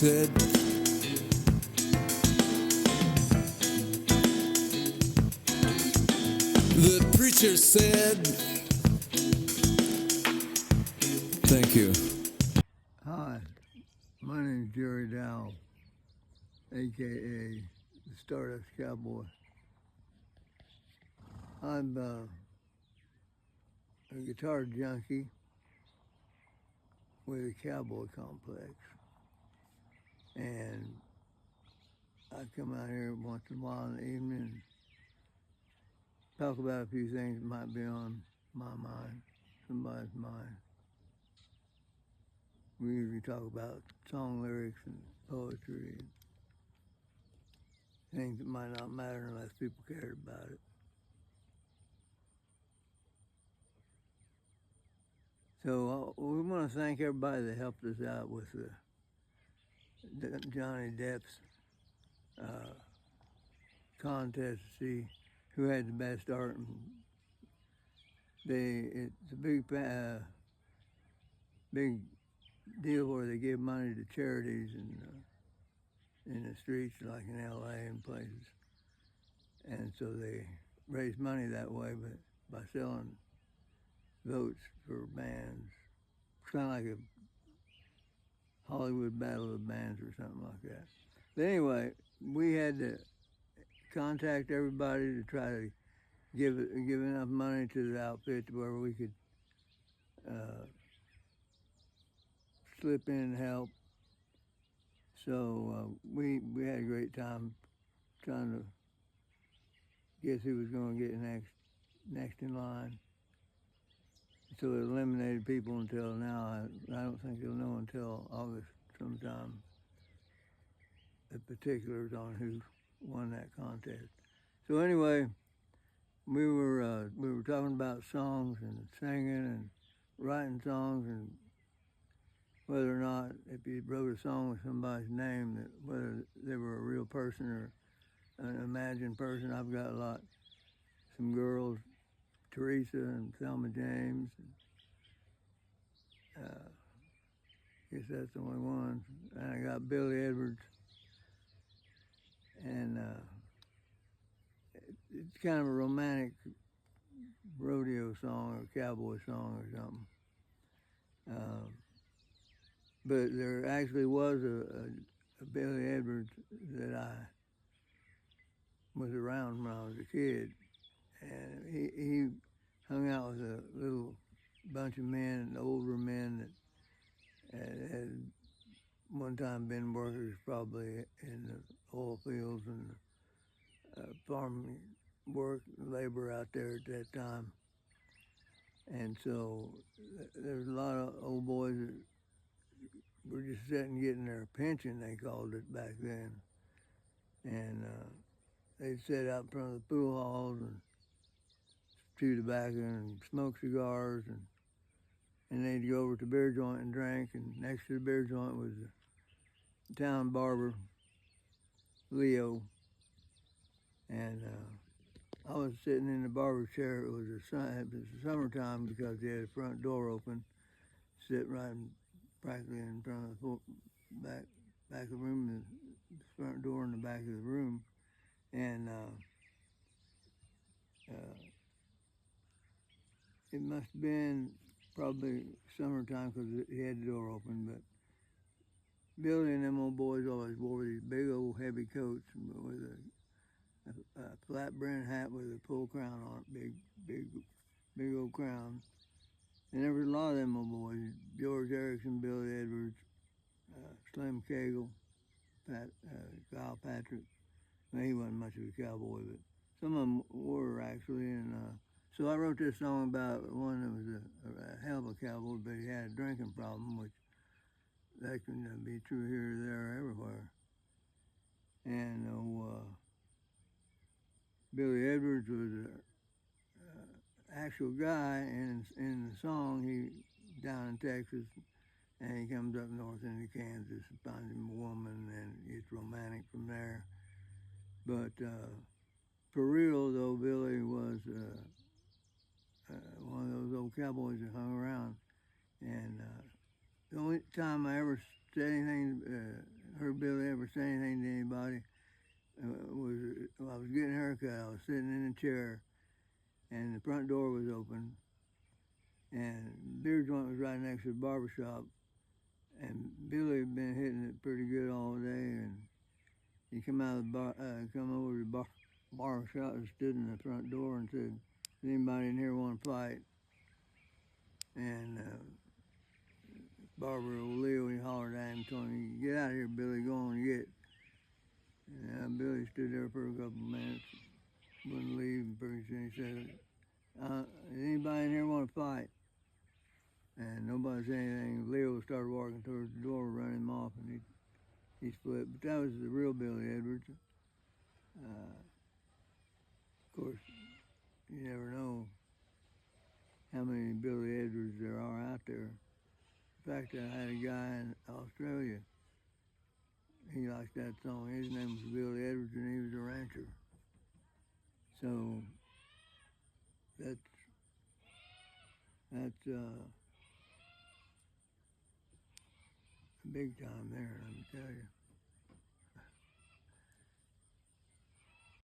said, the preacher said, thank you. Hi, my name's Jerry Dow, aka the Stardust Cowboy. I'm a guitar junkie with a cowboy complex, and I come out here once in a while in the evening and talk about a few things that might be on my mind, somebody's mind. We usually talk about song lyrics and poetry and things that might not matter unless people cared about it. So we want to thank everybody that helped us out with Johnny Depp's contest to see who had the best art. And it's a big deal where they give money to charities in the streets, like in LA and places. And so they raise money that way, but by selling votes for bands. It's kind of like a Hollywood Battle of Bands or something like that. But anyway, we had to contact everybody to try to give enough money to the outfit to where we could slip in and help. So we had a great time trying to guess who was going to get next in line. So it eliminated people until now. I don't think they'll know until August sometime the particulars on who won that contest. So anyway, we were talking about songs and singing and writing songs, and whether or not if you wrote a song with somebody's name, that whether they were a real person or an imagined person. I've got some girls, Teresa and Thelma James. Guess that's the only one. And I got Billy Edwards, and it's kind of a romantic rodeo song or cowboy song or something. But there actually was a Billy Edwards that I was around when I was a kid, and he hung out with a little bunch of men, older men that had one time been workers probably in the oil fields and farming work, labor out there at that time. And so there's a lot of old boys that were just sitting getting their pension, they called it back then. And they'd sit out in front of the pool halls and chew tobacco and smoke cigars, and they'd go over to the beer joint and drink, and next to the beer joint was the town barber, Leo. And I was sitting in the barber chair. It was the summertime because he had the front door open, sit right practically in front of the back of the room, the front door in the back of the room. And it must have been probably summertime because he had the door open, but Billy and them old boys always wore these big old heavy coats with a flat brim hat with a full crown on it, big old crown. And there was a lot of them old boys: George Erickson, Billy Edwards, Slim Cagle, Kyle Patrick. Well, he wasn't much of a cowboy, but some of them were actually. And so I wrote this song about one that was a hell of a cowboy, but he had a drinking problem, which that can be true here, there, everywhere. And Billy Edwards was an actual guy, and in the song, he down in Texas, and he comes up north into Kansas and finds him a woman, and it's romantic from there. But for real, though, Billy was one of those old cowboys that hung around. And the only time I ever said anything heard Billy ever say anything to anybody was when I was getting a haircut. I was sitting in a chair, and the front door was open, and beer joint was right next to the barber shop, and Billy had been hitting it pretty good all day, and he come out of the bar, come over to the barber shop and stood in the front door and said, "Does anybody in here want to fight?" And Barber O'Leary, he hollered at him, told him, "Get out of here, Billy, go on and get." And Billy stood there for a couple of minutes, wouldn't leave, and pretty soon he said, "Does anybody in here want to fight?" And nobody said anything. Leo started walking towards the door, running him off, and he split. But that was the real Billy Edwards. Of course, you never know how many Billy Edwards there are out there. In fact, I had a guy in Australia. He liked that song. His name was Billy Edwards, and he was a rancher. So that's big time there, let me tell you.